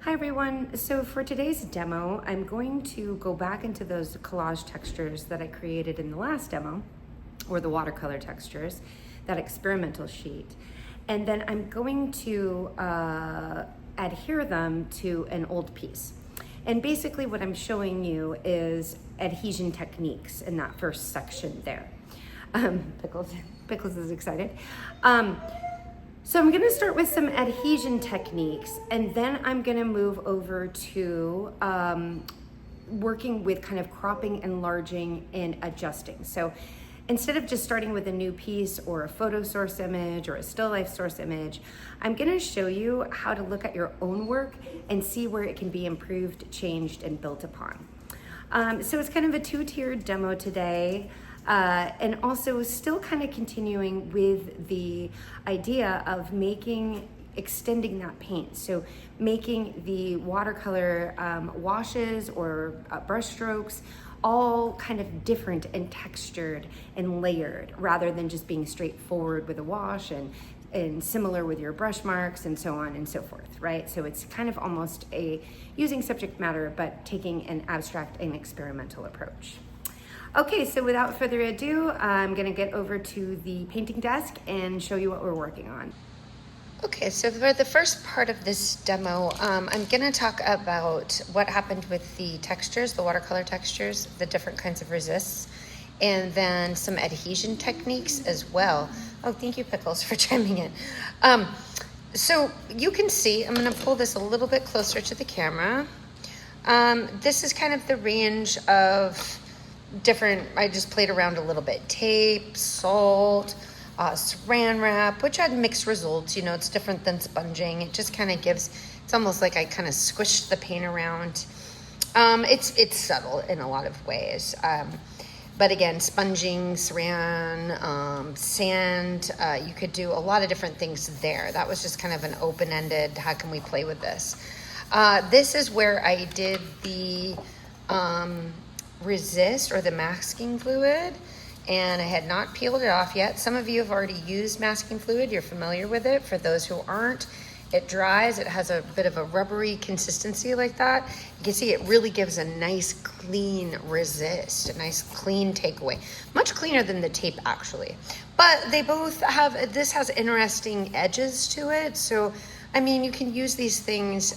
Hi everyone, so for today's demo, I'm going to go back into those collage textures that I created in the last demo, or the watercolor textures, that experimental sheet. And then I'm going to adhere them to an old piece. And basically what I'm showing you is adhesion techniques in that first section there. Pickles is excited. So I'm gonna start with some adhesion techniques, and then I'm gonna move over to working with kind of cropping, enlarging, and adjusting. So instead of just starting with a new piece or a photo source image or a still life source image, I'm gonna show you how to look at your own work and see where it can be improved, changed, and built upon. So it's kind of a two-tiered demo today. And also still kind of continuing with the idea of extending that paint. So making the watercolor washes or brush strokes all kind of different and textured and layered, rather than just being straightforward with a wash and similar with your brush marks and so on and so forth, right? So it's kind of almost using subject matter, but taking an abstract and experimental approach. Okay, so without further ado, I'm gonna get over to the painting desk and show you what we're working on. Okay, so for the first part of this demo, I'm gonna talk about what happened with the textures, the watercolor textures, the different kinds of resists, and then some adhesion techniques as well. Oh, thank you, Pickles, for chiming in. So you can see, I'm gonna pull this a little bit closer to the camera. This is kind of the range of I just played around a little bit. Tape, salt, saran wrap, which had mixed results. You know, it's different than sponging. It just kind of it's almost like I kind of squished the paint around. It's subtle in a lot of ways. But again, sponging, saran, sand, you could do a lot of different things there. That was just kind of an open-ended, how can we play with this? This is where I did the resist, or the masking fluid, and I had not peeled it off yet. Some of you have already used masking fluid, you're familiar with it. For those who aren't, it dries, it has a bit of a rubbery consistency like that. You can see it really gives a nice clean resist, a nice clean takeaway, much cleaner than the tape actually. But they both this has interesting edges to it, so I mean, you can use these things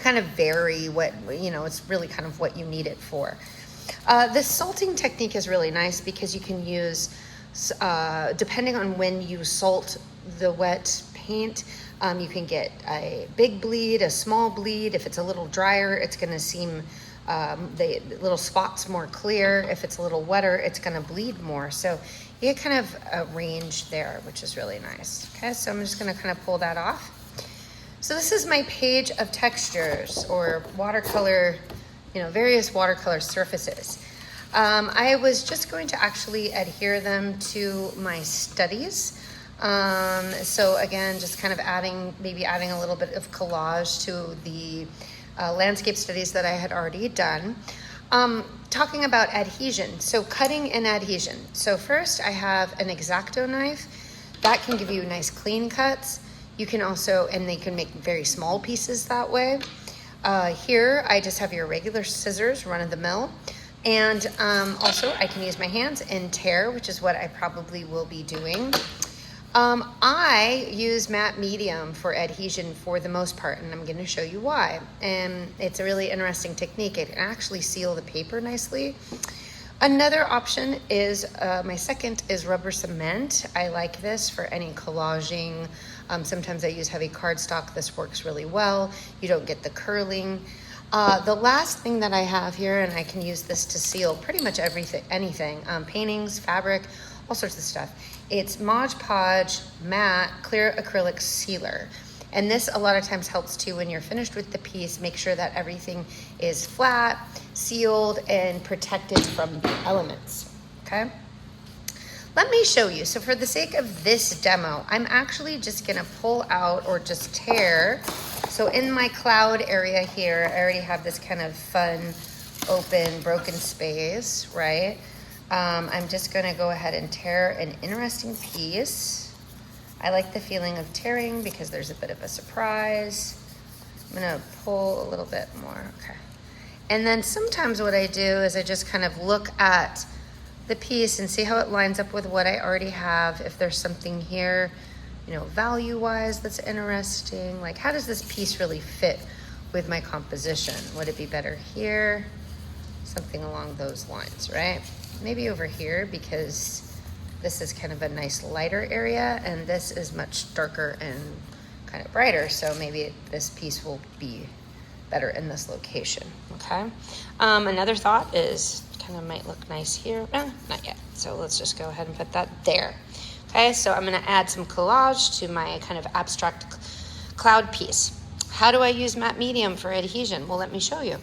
kind of vary what, it's really kind of what you need it for. The salting technique is really nice because you can use, depending on when you salt the wet paint, you can get a big bleed, a small bleed. If it's a little drier, it's going to seem the little spots more clear. If it's a little wetter, it's going to bleed more. So you get kind of a range there, which is really nice. Okay, so I'm just going to kind of pull that off. So this is my page of textures, or watercolor, various watercolor surfaces. I was just going to actually adhere them to my studies. So again, just kind of maybe adding a little bit of collage to the landscape studies that I had already done. Talking about adhesion, so cutting and adhesion. So first I have an X-Acto knife. That can give you nice clean cuts. You can also, and they can make very small pieces that way. Here, I just have your regular scissors, run of the mill. And also, I can use my hands and tear, which is what I probably will be doing. I use matte medium for adhesion for the most part, and I'm gonna show you why. And it's a really interesting technique. It can actually seal the paper nicely. Another option is, my second is rubber cement. I like this for any collaging. Sometimes I use heavy cardstock. This works really well. You don't get the curling. The last thing that I have here, and I can use this to seal pretty much anything, paintings, fabric, all sorts of stuff. It's Mod Podge matte clear acrylic sealer. And this a lot of times helps too when you're finished with the piece. Make sure that everything is flat, sealed, and protected from the elements, okay? Let me show you. So for the sake of this demo, I'm actually just gonna pull out or just tear. So in my cloud area here, I already have this kind of fun, open, broken space, right? I'm just gonna go ahead and tear an interesting piece. I like the feeling of tearing because there's a bit of a surprise. I'm gonna pull a little bit more, okay. And then sometimes what I do is I just kind of look at the piece and see how it lines up with what I already have. If there's something here, you know, value-wise that's interesting, like how does this piece really fit with my composition? Would it be better here? Something along those lines, right? Maybe over here because this is kind of a nice lighter area and this is much darker and kind of brighter, so maybe this piece will be better in this location, okay? Another thought is kind of might look nice here. Not yet, so let's just go ahead and put that there. Okay, so I'm gonna add some collage to my kind of abstract cloud piece. How do I use matte medium for adhesion? Well, let me show you.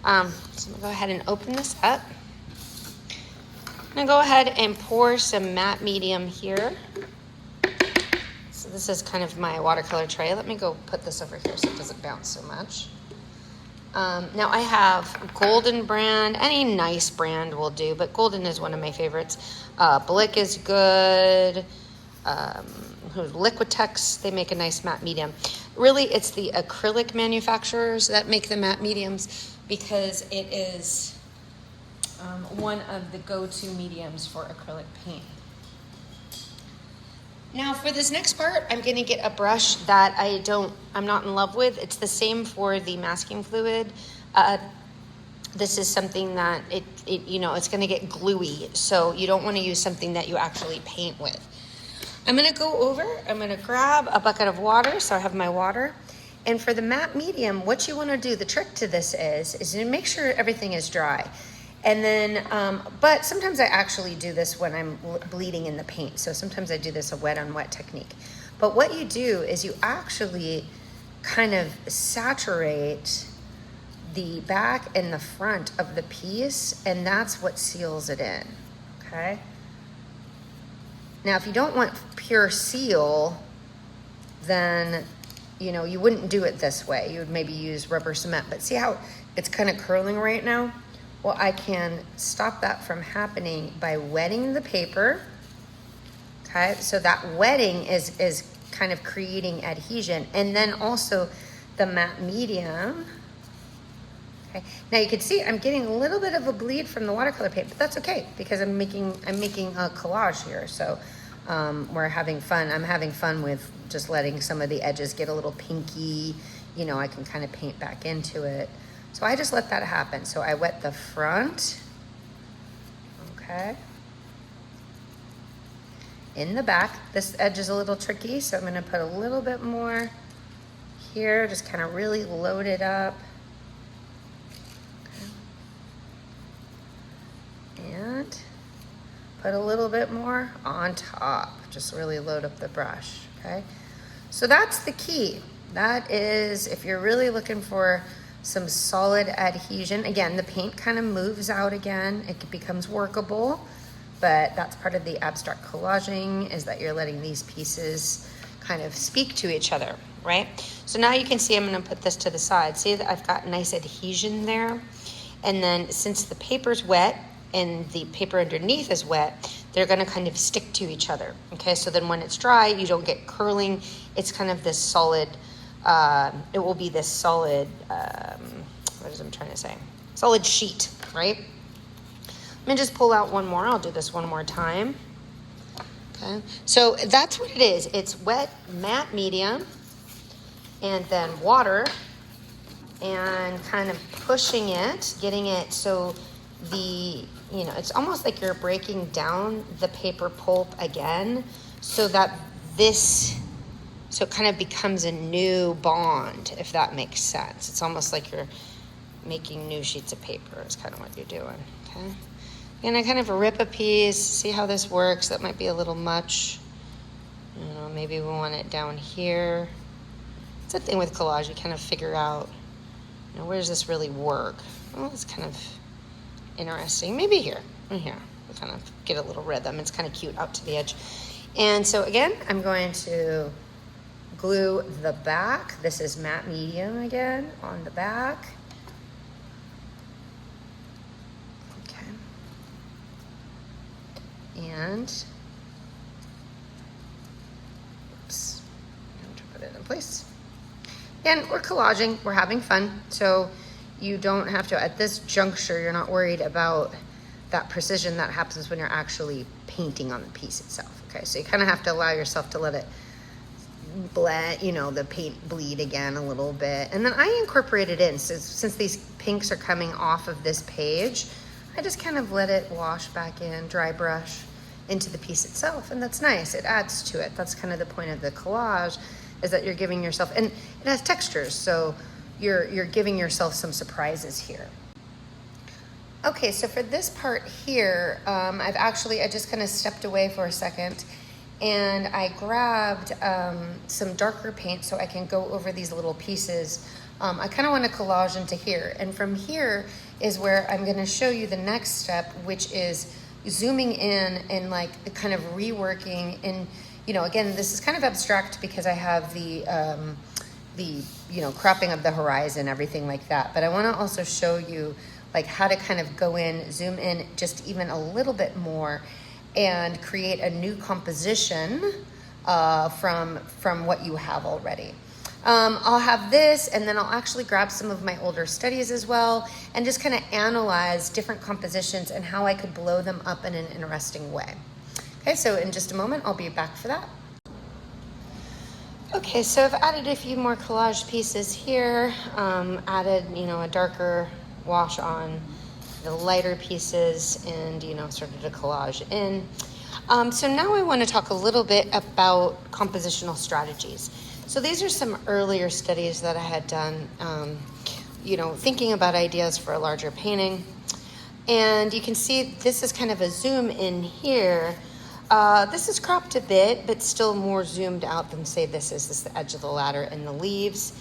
So I'm gonna go ahead and open this up. I'm gonna go ahead and pour some matte medium here. So this is kind of my watercolor tray. Let me go put this over here so it doesn't bounce so much. Now I have Golden brand, any nice brand will do, but Golden is one of my favorites. Blick is good. Liquitex, they make a nice matte medium. Really, it's the acrylic manufacturers that make the matte mediums because it is one of the go-to mediums for acrylic paint. Now for this next part, I'm gonna get a brush that I'm not in love with. It's the same for the masking fluid. This is something that it's gonna get gluey, so you don't wanna use something that you actually paint with. I'm gonna grab a bucket of water, so I have my water. And for the matte medium, what you wanna do, the trick to this is to make sure everything is dry. And then, but sometimes I actually do this when I'm bleeding in the paint. So sometimes I do this a wet on wet technique. But what you do is you actually kind of saturate the back and the front of the piece, and that's what seals it in, okay? Now, if you don't want pure seal, then, you wouldn't do it this way. You would maybe use rubber cement, but see how it's kind of curling right now? Well, I can stop that from happening by wetting the paper, okay? So that wetting is kind of creating adhesion. And then also the matte medium, okay? Now you can see I'm getting a little bit of a bleed from the watercolor paint, but that's okay because I'm making a collage here. So we're having fun. I'm having fun with just letting some of the edges get a little pinky. I can kind of paint back into it. So I just let that happen. So I wet the front, okay. In the back, this edge is a little tricky, so I'm gonna put a little bit more here, just kind of really load it up. Okay. And put a little bit more on top, just really load up the brush, okay. So that's the key. That is, if you're really looking for some solid adhesion. Again, the paint kind of moves out again. It becomes workable, but that's part of the abstract collaging, is that you're letting these pieces kind of speak to each other, right? So now you can see I'm gonna put this to the side. See that I've got nice adhesion there. And then since the paper's wet and the paper underneath is wet, they're gonna kind of stick to each other, okay? So then when it's dry, you don't get curling. It's kind of this solid, it will be this solid, solid sheet, right? Let me just pull out one more. I'll do this one more time. Okay, so that's what it is. It's wet, matte medium, and then water, and kind of pushing it, getting it so it's almost like you're breaking down the paper pulp again, so that so it kind of becomes a new bond, if that makes sense. It's almost like you're making new sheets of paper is kind of what you're doing, okay? And I kind of rip a piece, see how this works. That might be a little much. Maybe we want it down here. It's a thing with collage, you kind of figure out, where does this really work? Well, it's kind of interesting. Maybe here, and here. We kind of get a little rhythm. It's kind of cute out to the edge. And so again, I'm going to glue the back. This is matte medium again on the back. Okay. And, oops, I'm going to put it in place. And we're collaging, we're having fun. So you don't have to, at this juncture, you're not worried about that precision that happens when you're actually painting on the piece itself. Okay, so you kind of have to allow yourself to let it blend, you know, the paint bleed again a little bit. And then I incorporate it in. So since these pinks are coming off of this page, I just kind of let it wash back in, dry brush into the piece itself. And that's nice, it adds to it. That's kind of the point of the collage, is that you're giving yourself, and it has textures, so you're giving yourself some surprises here. Okay, so for this part here, I just kind of stepped away for a second and I grabbed some darker paint so I can go over these little pieces. I kind of want to collage into here, and from here is where I'm going to show you the next step, which is zooming in and like kind of reworking. And you know, again, this is kind of abstract because I have the you know, cropping of the horizon, everything like that, but I want to also show you like how to kind of go in, zoom in just even a little bit more and create a new composition from what you have already. I'll have this, and then I'll actually grab some of my older studies as well and just kind of analyze different compositions and how I could blow them up in an interesting way. Okay, so in just a moment, I'll be back for that. Okay, so I've added a few more collage pieces here, added, you know, a darker wash on the lighter pieces, and, you know, started to collage in. So now I want to talk a little bit about compositional strategies. So these are some earlier studies that I had done, you know, thinking about ideas for a larger painting. And you can see this is kind of a zoom in here. This is cropped a bit, but still more zoomed out than, say, this is the edge of the ladder and the leaves.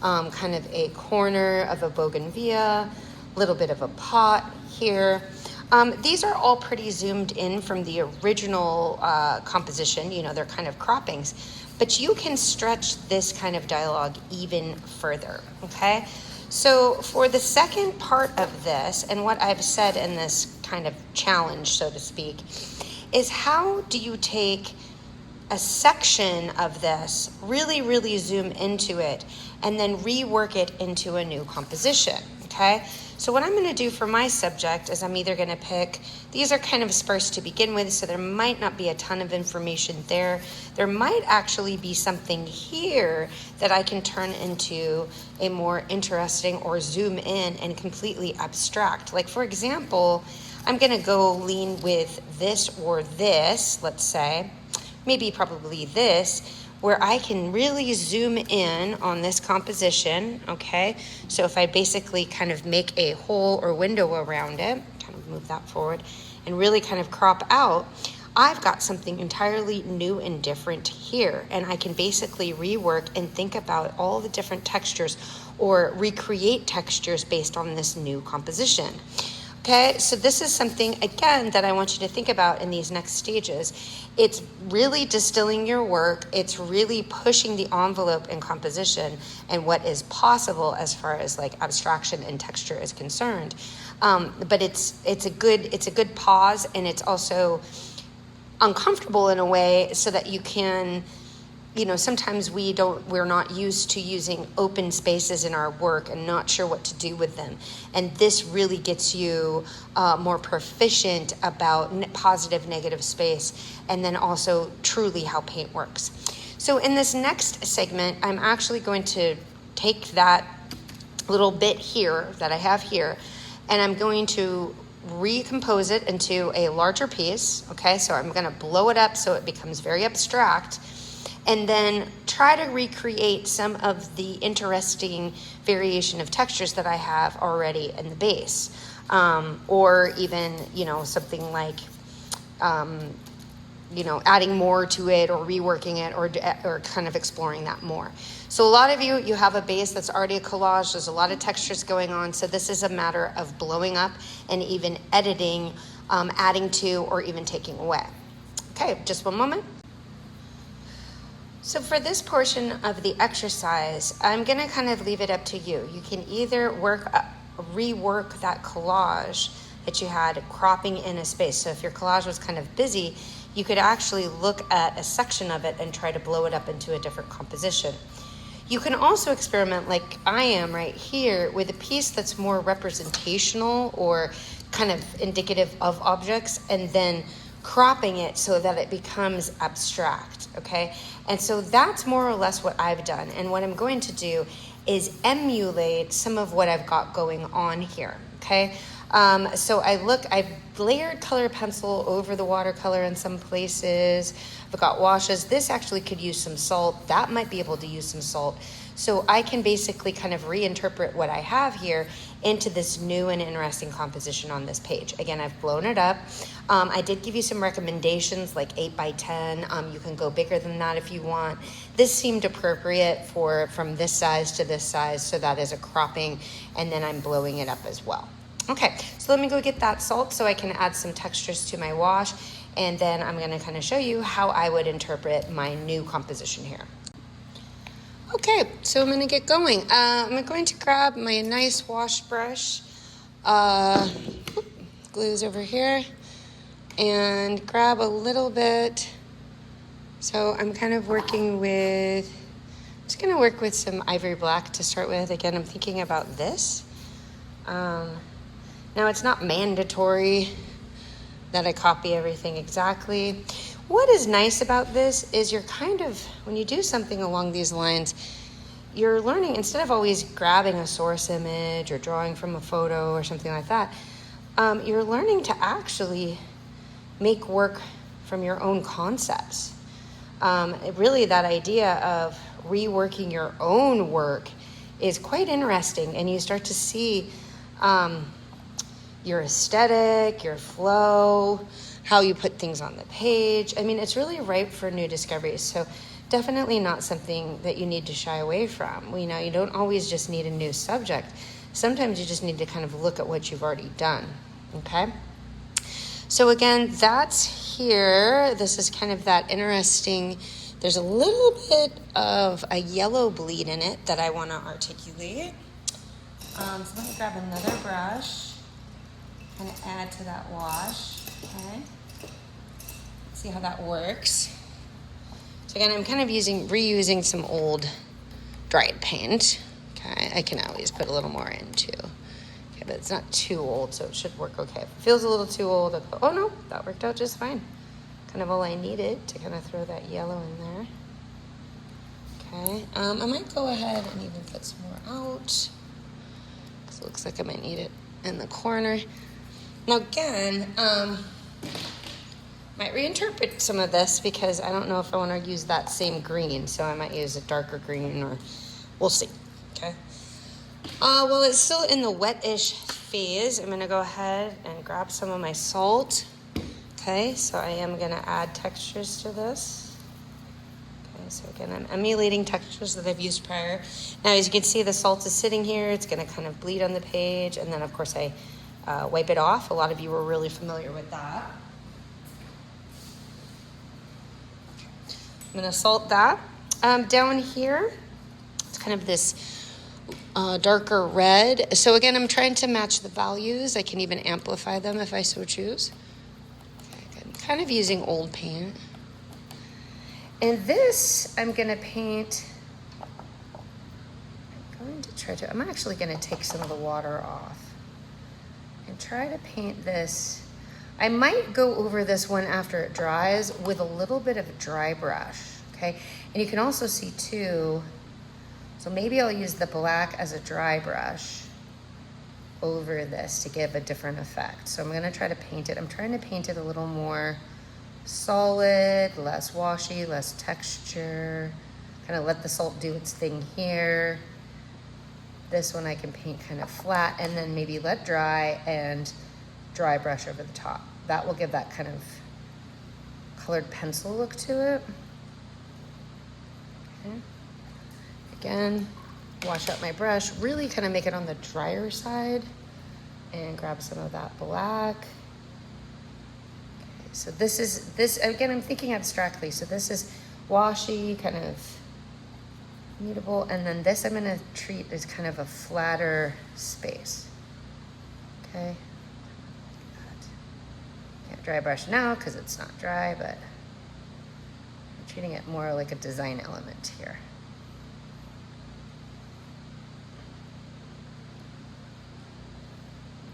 Kind of a corner of a bougainvillea, a little bit of a pot here. These are all pretty zoomed in from the original composition. You know, they're kind of croppings, but you can stretch this kind of dialogue even further, okay? So for the second part of this, and what I've said in this kind of challenge, so to speak, is how do you take a section of this, really, really zoom into it, and then rework it into a new composition, okay? So what I'm gonna do for my subject is I'm either gonna pick, these are kind of sparse to begin with, so there might not be a ton of information there. There might actually be something here that I can turn into a more interesting or zoom in and completely abstract. Like, for example, I'm gonna go lean with this or this, let's say, maybe probably this, where I can really zoom in on this composition, okay? So if I basically kind of make a hole or window around it, kind of move that forward, and really kind of crop out, I've got something entirely new and different here, and I can basically rework and think about all the different textures or recreate textures based on this new composition. Okay, so this is something, again, that I want you to think about in these next stages. It's really distilling your work. It's really pushing the envelope in composition and what is possible as far as like abstraction and texture is concerned. But it's a good pause, and it's also uncomfortable in a way so that you can, you know, sometimes we're not used to using open spaces in our work and not sure what to do with them. And this really gets you more proficient about positive, negative space, and then also truly how paint works. So in this next segment, I'm actually going to take that little bit here that I have here, and I'm going to recompose it into a larger piece, okay? So I'm gonna blow it up so it becomes very abstract, and then try to recreate some of the interesting variation of textures that I have already in the base. Or even, you know, something like, you know, adding more to it or reworking it or kind of exploring that more. So a lot of you have a base that's already a collage. There's a lot of textures going on. So this is a matter of blowing up and even editing, adding to, or even taking away. Okay, just one moment. So for this portion of the exercise, I'm gonna kind of leave it up to you. You can either rework that collage that you had cropping in a space. So if your collage was kind of busy, you could actually look at a section of it and try to blow it up into a different composition. You can also experiment like I am right here with a piece that's more representational or kind of indicative of objects, and then cropping it so that it becomes abstract, okay? And so that's more or less what I've done. And what I'm going to do is emulate some of what I've got going on here, okay? So I've layered color pencil over the watercolor in some places. I've got washes. This actually could use some salt. That might be able to use some salt. So I can basically kind of reinterpret what I have here into this new and interesting composition on this page. Again, I've blown it up. I did give you some recommendations like 8 by 10. You can go bigger than that if you want. This seemed appropriate for from this size to this size, so that is a cropping, and then I'm blowing it up as well. Okay, so let me go get that salt so I can add some textures to my wash, and then I'm gonna kind of show you how I would interpret my new composition here. Okay, so I'm gonna get going. I'm going to grab my nice wash brush, glue's over here, and grab a little bit. So I'm kind of working with, just gonna work with some ivory black to start with. Again, I'm thinking about this. Now, it's not mandatory that I copy everything exactly. What is nice about this is you're kind of, when you do something along these lines, you're learning, instead of always grabbing a source image or drawing from a photo or something like that, you're learning to actually make work from your own concepts. Really, that idea of reworking your own work is quite interesting, and you start to see your aesthetic, your flow, how you put things on the page. I mean, it's really ripe for new discoveries. So definitely not something that you need to shy away from. You know, you don't always just need a new subject. Sometimes you just need to kind of look at what you've already done, okay? So again, that's here. This is kind of that interesting, there's a little bit of a yellow bleed in it that I want to articulate. So let me grab another brush. Kind of add to that wash, okay? See how that works. So again, I'm kind of reusing some old dried paint, okay? I can always put a little more in too. Okay, but it's not too old, so it should work okay. If it feels a little too old, I'll go, oh no, that worked out just fine. Kind of all I needed to kind of throw that yellow in there. Okay, I might go ahead and even put some more out, because it looks like I might need it in the corner. Now again, might reinterpret some of this because I don't know if I want to use that same green, so I might use a darker green, or we'll see, okay? Well, it's still in the wet-ish phase. I'm gonna go ahead and grab some of my salt, okay? So I am gonna add textures to this. Okay, so again, I'm emulating textures that I've used prior. Now, as you can see, the salt is sitting here. It's gonna kind of bleed on the page, and then of course I wipe it off. A lot of you were really familiar with that. I'm going to salt that. Down here, it's kind of this darker red. So again, I'm trying to match the values. I can even amplify them if I so choose. Okay, I'm kind of using old paint. And this, I'm going to paint. I'm actually going to take some of the water off and try to paint this. I might go over this one after it dries with a little bit of a dry brush, okay? And you can also see too, so maybe I'll use the black as a dry brush over this to give a different effect. So I'm gonna try to paint it. I'm trying to paint it a little more solid, less washy, less texture, kind of let the salt do its thing here. This one I can paint kind of flat and then maybe let dry and dry brush over the top. That will give that kind of colored pencil look to it. Okay. Again, wash out my brush, really kind of make it on the drier side and grab some of that black. Okay, so this, again, I'm thinking abstractly. So this is washy, kind of mutable, and then this I'm gonna treat as kind of a flatter space. Okay. Can't dry brush now because it's not dry, but I'm treating it more like a design element here.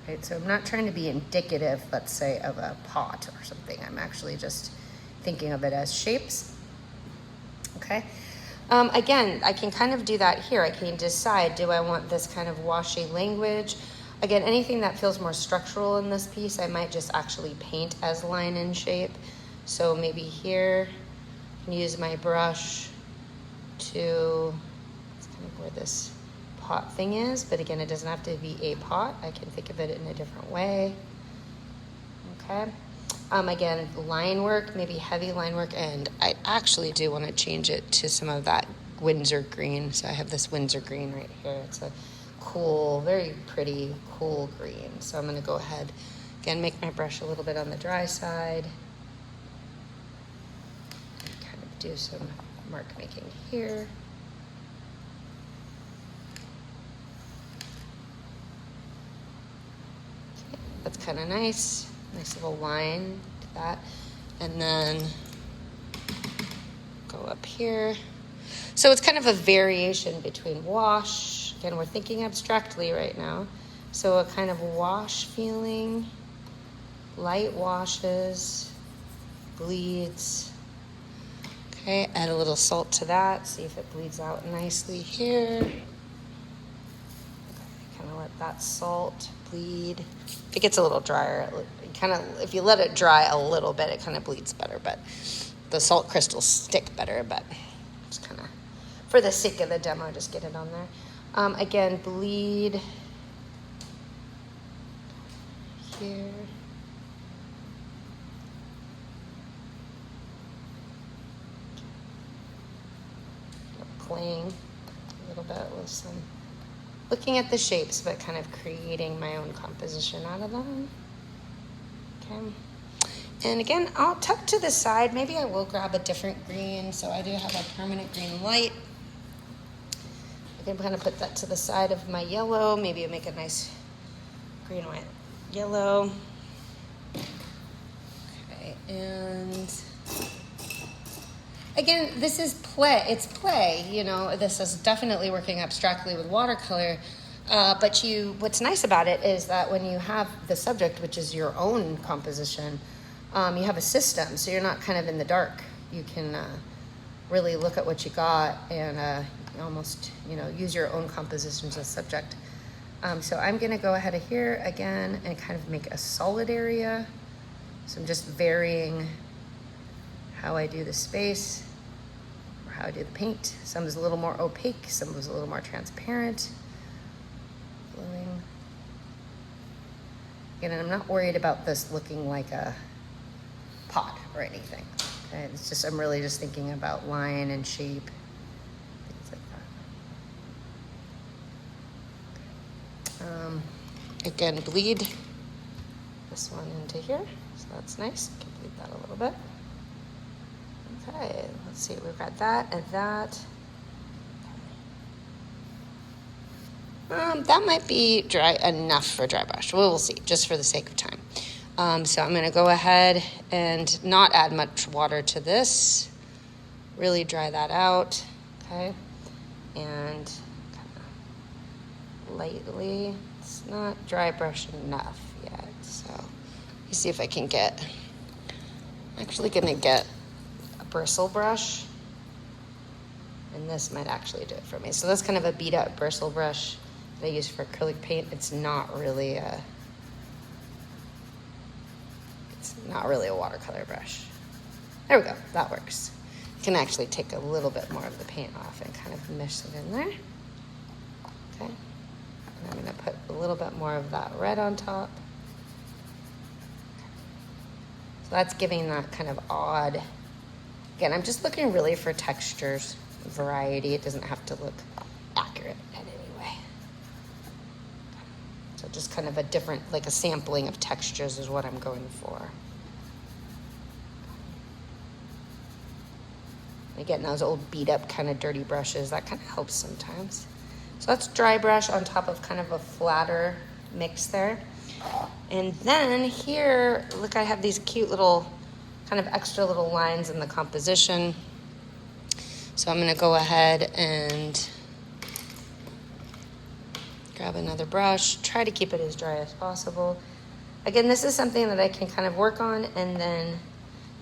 right? So I'm not trying to be indicative, let's say, of a pot or something. I'm actually just thinking of it as shapes, okay? Again, I can kind of do that here. I can decide, do I want this kind of washy language? Again, anything that feels more structural in this piece, I might just actually paint as line and shape. So maybe here, I can use my brush to, that's kind of where this pot thing is, but again, it doesn't have to be a pot. I can think of it in a different way, okay? Again, line work, maybe heavy line work, and I actually do want to change it to some of that Windsor green. So I have this Windsor green right here. It's a cool, very pretty, cool green. So I'm going to go ahead, again, make my brush a little bit on the dry side. And kind of do some mark making here. Okay, that's kind of nice. Nice little line to that. And then go up here. So it's kind of a variation between wash. Again, we're thinking abstractly right now. So a kind of wash feeling, light washes, bleeds. Okay, add a little salt to that. See if it bleeds out nicely here. Okay, kind of let that salt bleed. If it gets a little drier, if you let it dry a little bit, it kind of bleeds better, but the salt crystals stick better, but just kind of, for the sake of the demo, just get it on there. Again, bleed here. Playing a little bit with some, looking at the shapes, but kind of creating my own composition out of them. Okay. And again, I'll tuck to the side. Maybe I will grab a different green. So I do have a permanent green light. I'm going to put that to the side of my yellow. Maybe I'll make a nice green, white, yellow. Okay, and again, this is play. It's play, you know. This is definitely working abstractly with watercolor. But what's nice about it is that when you have the subject, which is your own composition, you have a system, so you're not kind of in the dark. You can really look at what you got and almost, use your own composition as a subject. So I'm going to go ahead of here again and kind of make a solid area. So I'm just varying how I do the space or how I do the paint. Some is a little more opaque, some is a little more transparent. Again, and I'm not worried about this looking like a pot or anything. Okay, it's just, I'm really just thinking about line and shape, things like that. Again, bleed this one into here, so that's nice. I can bleed that a little bit. Okay, let's see, we've got that and that. That might be dry enough for dry brush. We'll see, just for the sake of time. So I'm going to go ahead and not add much water to this. Really dry that out, okay? And kind of lightly. It's not dry brush enough yet, so let me see if I can get. I'm actually going to get a bristle brush, and this might actually do it for me. So that's kind of a beat up bristle brush that I use for acrylic paint. It's not really a watercolor brush. There we go, that works. You can actually take a little bit more of the paint off and kind of mix it in there. Okay, and I'm gonna put a little bit more of that red on top. So that's giving that kind of odd, again, I'm just looking really for textures, variety. It doesn't have to look accurate in any way. So just kind of a different, like a sampling of textures is what I'm going for. And again, those old beat up kind of dirty brushes, that kind of helps sometimes. So that's dry brush on top of kind of a flatter mix there. And then here, look, I have these cute little, kind of extra little lines in the composition. So I'm gonna go ahead and Grab another brush, try to keep it as dry as possible. Again, this is something that I can kind of work on, and then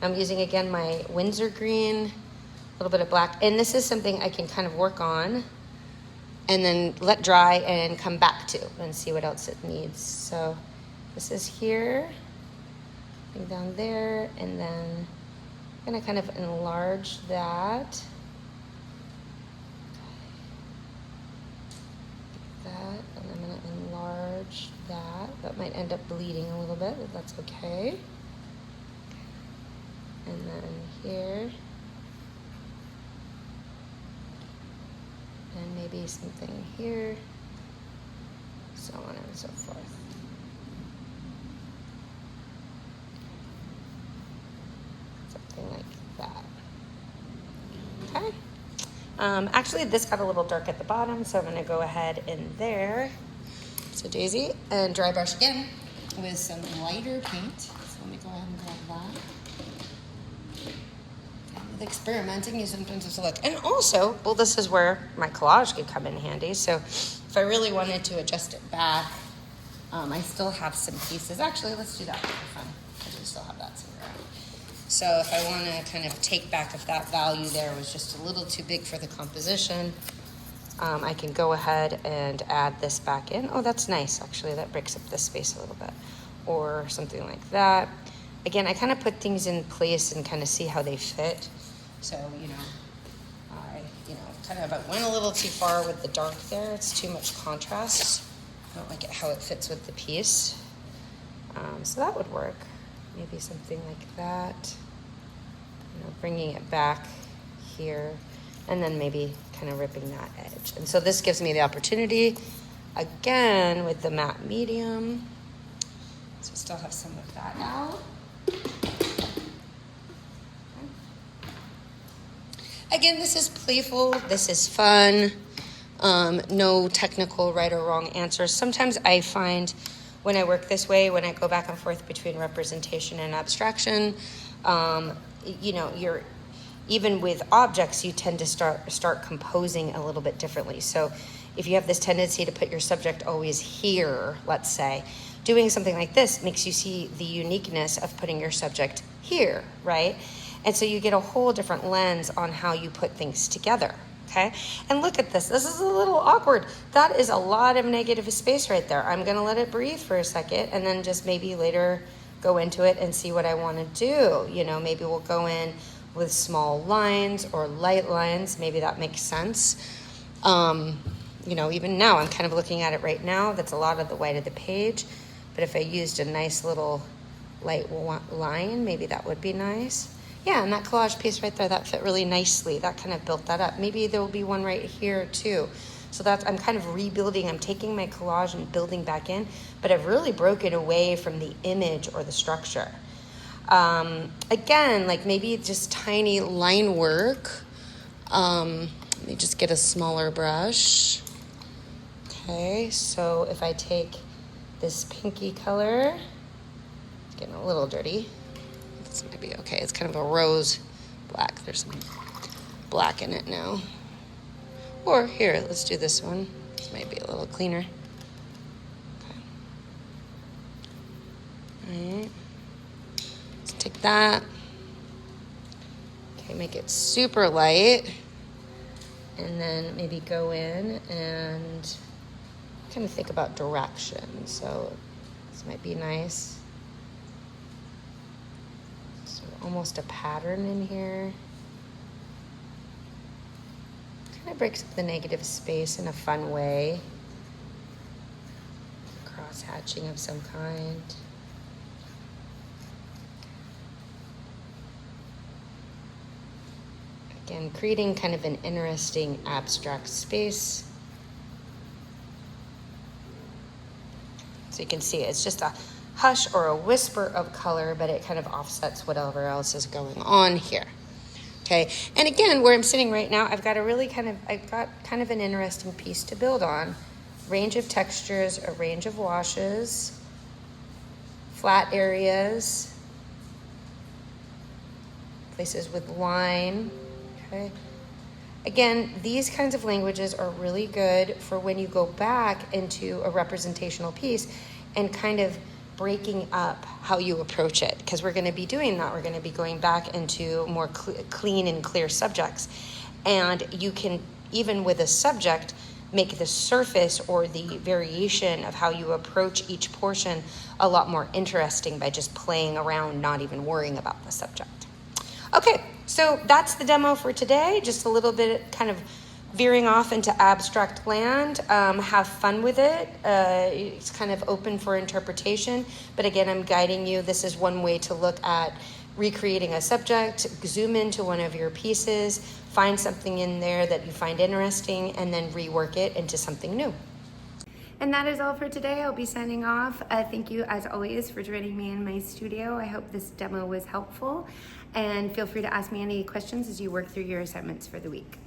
I'm using again my Windsor green, a little bit of black, and this is something I can kind of work on and then let dry and come back to and see what else it needs. So this is here, down there, and then I'm gonna kind of enlarge that. That, and I'm going to enlarge that. That might end up bleeding a little bit, but that's okay. And then here. And maybe something here. So on and so forth. Something like that. Okay. Actually, this got a little dark at the bottom, so I'm going to go ahead in there. So daisy, and dry brush again with some lighter paint. So let me go ahead and grab that. With experimenting, you sometimes have to look. And also, well, this is where my collage could come in handy. So if I really wanted to adjust it back, I still have some pieces. Actually, let's do that for fun, because we still have that somewhere around. So if I want to kind of take back if that value there was just a little too big for the composition, I can go ahead and add this back in. Oh, that's nice, actually. That breaks up this space a little bit. Or something like that. Again, I kind of put things in place and kind of see how they fit. So, I went a little too far with the dark there. It's too much contrast. I don't like it how it fits with the piece. So that would work. Maybe something like that, bringing it back here, and then maybe kind of ripping that edge. And so this gives me the opportunity, again, with the matte medium, so still have some of that out. Again, this is playful, this is fun, no technical right or wrong answers. Sometimes I find when I work this way, when I go back and forth between representation and abstraction, you're even with objects, you tend to start composing a little bit differently. So if you have this tendency to put your subject always here, let's say, doing something like this makes you see the uniqueness of putting your subject here, right? And so you get a whole different lens on how you put things together. Okay, and look at this. This is a little awkward. That is a lot of negative space right there. I'm going to let it breathe for a second and then just maybe later go into it and see what I want to do. Maybe we'll go in with small lines or light lines. Maybe that makes sense. Even now, I'm kind of looking at it right now. That's a lot of the white of the page. But if I used a nice little light line, maybe that would be nice. Yeah, and that collage piece right there, that fit really nicely. That kind of built that up. Maybe there will be one right here too. So I'm kind of rebuilding. I'm taking my collage and building back in, but I've really broken away from the image or the structure. Again, like maybe just tiny line work. Let me just get a smaller brush. Okay, so if I take this pinky color, it's getting a little dirty. This might be okay. It's kind of a rose black. There's some black in it now. Or here, let's do this one. This might be a little cleaner. Okay. All right. Let's take that. Okay, make it super light. And then maybe go in and kind of think about direction. So this might be nice. Almost a pattern in here. Kind of breaks up the negative space in a fun way. Cross hatching of some kind. Again, creating kind of an interesting abstract space. So you can see it's just a hush or a whisper of color, but it kind of offsets whatever else is going on here. Okay, and again, where I'm sitting right now, I've got kind of an interesting piece to build on. Range of textures, a range of washes, flat areas, places with line, okay? Again, these kinds of languages are really good for when you go back into a representational piece and kind of breaking up how you approach it, because we're going to be doing that. We're going to be going back into more clean and clear subjects. And you can, even with a subject, make the surface or the variation of how you approach each portion a lot more interesting by just playing around, not even worrying about the subject. Okay, so that's the demo for today. Just a little bit kind of veering off into abstract land. Have fun with it. It's kind of open for interpretation. But again, I'm guiding you. This is one way to look at recreating a subject. Zoom into one of your pieces, find something in there that you find interesting, and then rework it into something new. And that is all for today. I'll be signing off. Thank you, as always, for joining me in my studio. I hope this demo was helpful. And feel free to ask me any questions as you work through your assignments for the week.